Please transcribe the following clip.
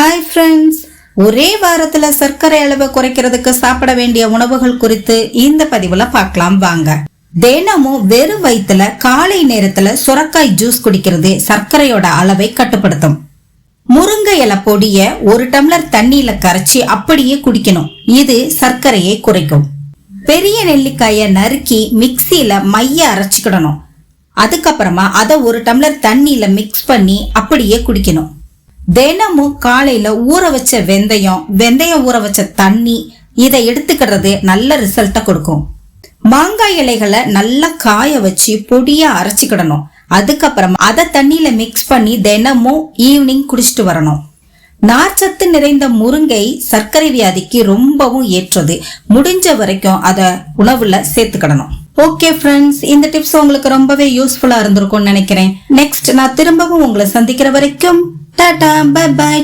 Hi friends, ஒரே வாரத்துல சர்க்கரை அளவை குறைக்கிறதுக்கு சாப்பிட வேண்டிய உணவுகள் குறித்து இந்த பதிவுல பார்க்கலாம் வாங்க. தினமும் வெறும் வயிற்றுல காலை நேரத்துல சுரக்காய் ஜூஸ் குடிக்கிறது சர்க்கரையோட அளவை கட்டுப்படுத்தும். முருங்கை இலை பொடிய 1 டம்ளர் தண்ணியில கரைச்சி அப்படியே குடிக்கணும். இது சர்க்கரையை குறைக்கும். பெரிய நெல்லிக்காய நறுக்கி மிக்சியில மைய அரைச்சிக்கிடணும். அதுக்கப்புறமா அதை 1 டம்ளர் தண்ணியில மிக்ஸ் பண்ணி அப்படியே குடிக்கணும். தினமும் காலையில ஊற வச்ச வெந்தயம் ஊற வச்ச தண்ணி இதை எடுத்துக்கிறது நல்ல ரிசல்ட்ட கொடுக்கும். மாங்காய் இலைகளை நல்லா காய வச்சு பொடியா அரைச்சிக்கிடணும். அதுக்கப்புறமா அதை தண்ணியில மிக்ஸ் பண்ணி தினமும் ஈவினிங் குடிச்சிட்டு வரணும். நார்ச்சத்து நிறைந்த முருங்கை சர்க்கரை வியாதிக்கு ரொம்பவும் ஏற்றது. முடிஞ்ச வரைக்கும் அத உணவுல சேர்த்துக்கிடணும். ஓகே ஃப்ரெண்ட்ஸ், இந்த டிப்ஸ் உங்களுக்கு ரொம்பவே யூஸ்ஃபுல்லா இருந்திருக்கும்னு நினைக்கிறேன். நெக்ஸ்ட் நான் திரும்பவும் உங்களை சந்திக்கிற வரைக்கும் டாடா, பை பை.